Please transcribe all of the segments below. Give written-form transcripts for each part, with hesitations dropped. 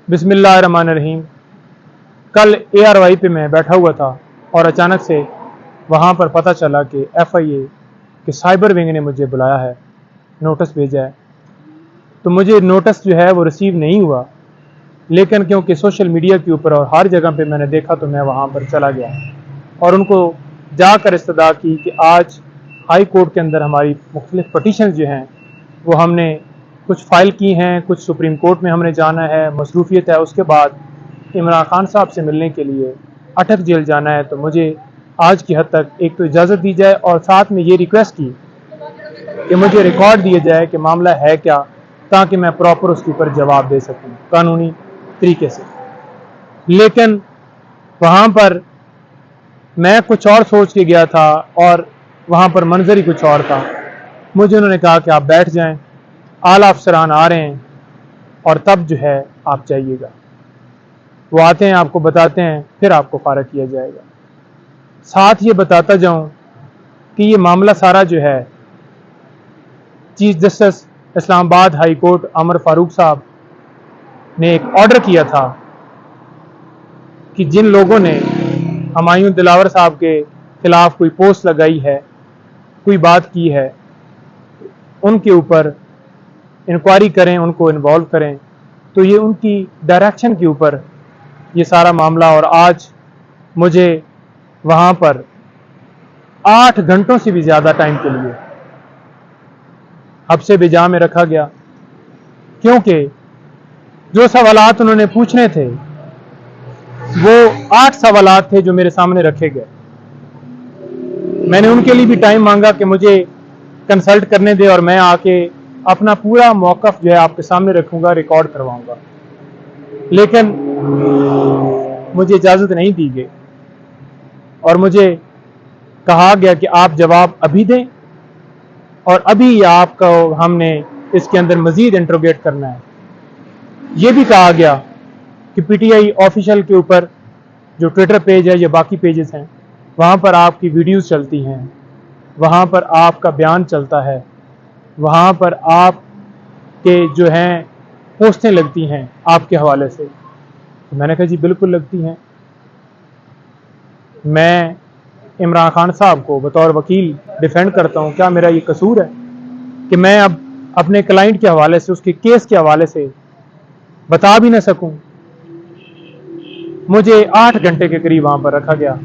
बिस्मिल्लाहिर्रहमानिर्रहीम। कल ARY पे मैं बैठा हुआ था और अचानक से वहाँ पर पता चला कि FIA के साइबर विंग ने मुझे बुलाया है, नोटिस भेजा है। तो मुझे नोटिस जो है वो रिसीव नहीं हुआ, लेकिन क्योंकि सोशल मीडिया के ऊपर और हर जगह पे मैंने देखा तो मैं वहाँ पर चला गया और उनको जाकर इस्तदा की कि आज हाई कोर्ट के अंदर हमारी मुख्तलिफ पटिशन जो हैं वो हमने कुछ फ़ाइल की हैं, कुछ सुप्रीम कोर्ट में हमने जाना है, मसरूफियत है। उसके बाद इमरान खान साहब से मिलने के लिए अटक जेल जाना है। तो मुझे आज की हद तक एक तो इजाज़त दी जाए और साथ में ये रिक्वेस्ट की कि मुझे रिकॉर्ड दिया जाए कि मामला है क्या, ताकि मैं प्रॉपर उसके ऊपर जवाब दे सकूं कानूनी तरीके से। लेकिन वहाँ पर मैं कुछ और सोच के गया था और वहाँ पर मंजर ही कुछ और था। मुझे उन्होंने कहा कि आप बैठ जाएं, आला अफसरान आ रहे हैं और तब जो है आप जाइएगा। वो आते हैं, आपको बताते हैं, फिर आपको फारग किया जाएगा। साथ ये बताता जाऊं कि ये मामला सारा जो है chief justice Islamabad high court Amar Farooq साहब ने एक ऑर्डर किया था कि जिन लोगों ने हुमायूं दिलावर साहब के खिलाफ कोई पोस्ट लगाई है, कोई बात की है, उनके ऊपर इंक्वायरी करें, उनको इन्वॉल्व करें। तो ये उनकी डायरेक्शन के ऊपर ये सारा मामला, और आज मुझे वहाँ पर 8 घंटों से भी ज़्यादा टाइम के लिए हब्से बिजा में रखा गया, क्योंकि जो सवालात उन्होंने पूछने थे वो 8 सवालात थे जो मेरे सामने रखे गए। मैंने उनके लिए भी टाइम मांगा कि मुझे कंसल्ट करने दे और मैं आके अपना पूरा मौक़िफ़ जो है आपके सामने रखूंगा, रिकॉर्ड करवाऊंगा। लेकिन मुझे इजाज़त नहीं दी गई और मुझे कहा गया कि आप जवाब अभी दें और अभी आपको हमने इसके अंदर मज़ीद इंट्रोगेट करना है। ये भी कहा गया कि PTI ऑफिशियल के ऊपर जो ट्विटर पेज है या बाकी पेजेस हैं, वहाँ पर आपकी वीडियोस चलती हैं, वहाँ पर आपका बयान चलता है, वहाँ पर आपके जो हैं पोस्टें लगती हैं आपके हवाले से। तो मैंने कहा जी बिल्कुल लगती हैं। मैं इमरान खान साहब को बतौर वकील डिफेंड करता हूँ। क्या मेरा ये कसूर है कि मैं अब अपने क्लाइंट के हवाले से, उसके केस के हवाले से बता भी ना सकूं? मुझे 8 घंटे के करीब वहाँ पर रखा गया।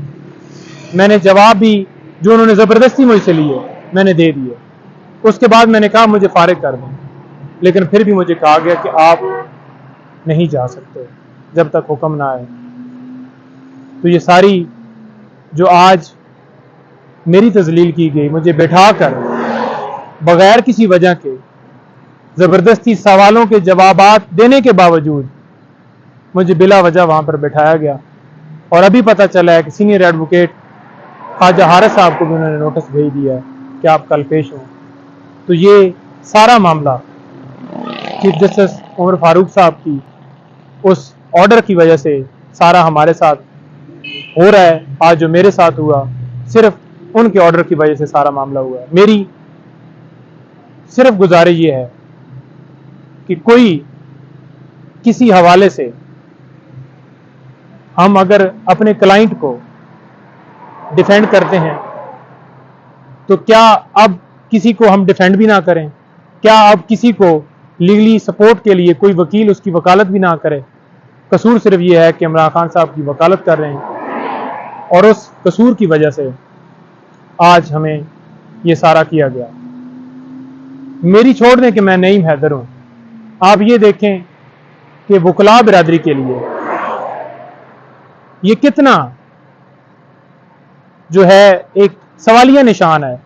मैंने जवाब भी जो उन्होंने ज़बरदस्ती मुझसे लिए मैंने दे दिए। उसके बाद मैंने कहा मुझे फारिग कर दें, लेकिन फिर भी मुझे कहा गया कि आप नहीं जा सकते जब तक हुक्म ना आए। तो ये सारी जो आज मेरी तजलील की गई, मुझे बैठाकर बगैर किसी वजह के ज़बरदस्ती सवालों के जवाबात देने के बावजूद मुझे बिला वजह वहाँ पर बैठाया गया। और अभी पता चला है कि सीनियर एडवोकेट ख्वाजा हारिस साहब को भी उन्होंने नोटिस भेज दिया है कि आप कल पेश हों। तो ये सारा मामला चीफ जस्टिस उमर फारूक साहब की उस ऑर्डर की वजह से सारा हमारे साथ हो रहा है। आज जो मेरे साथ हुआ, सिर्फ उनके ऑर्डर की वजह से सारा मामला हुआ है। मेरी सिर्फ गुजारिश ये है कि कोई किसी हवाले से हम अगर अपने क्लाइंट को डिफेंड करते हैं तो क्या अब किसी को हम डिफेंड भी ना करें? क्या अब किसी को लीगली सपोर्ट के लिए कोई वकील उसकी वकालत भी ना करे? कसूर सिर्फ ये है कि इमरान खान साहब की वकालत कर रहे हैं और उस कसूर की वजह से आज हमें ये सारा किया गया। मेरी छोड़ दें कि मैं नईम हैदर हूं। आप ये देखें कि वकला बिरादरी के लिए ये कितना जो है एक सवालिया निशान है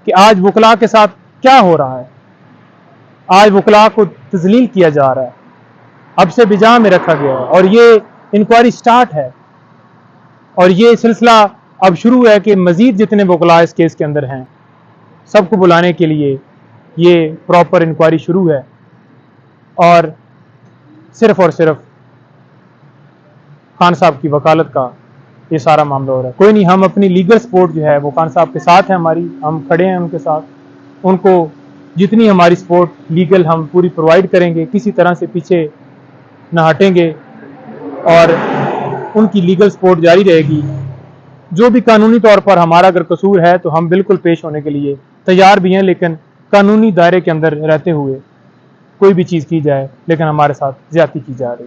कि आज वकला के साथ क्या हो रहा है। आज वकला को तजलील किया जा रहा है, अब से बिजा में रखा गया है और ये इंक्वायरी स्टार्ट है और ये सिलसिला अब शुरू है कि मजीद जितने वकला इस केस के अंदर हैं सबको बुलाने के लिए ये प्रॉपर इंक्वायरी शुरू है और सिर्फ खान साहब की वकालत का ये सारा मामला हो रहा है। कोई नहीं, हम अपनी लीगल सपोर्ट जो है वो खान साहब के साथ है, हमारी, हम खड़े हैं उनके साथ। उनको जितनी हमारी सपोर्ट लीगल हम पूरी प्रोवाइड करेंगे, किसी तरह से पीछे न हटेंगे और उनकी लीगल सपोर्ट जारी रहेगी। जो भी कानूनी तौर पर हमारा अगर कसूर है तो हम बिल्कुल पेश होने के लिए तैयार भी हैं, लेकिन कानूनी दायरे के अंदर रहते हुए कोई भी चीज़ की जाए, लेकिन हमारे साथ ज्यादती की जा रही है।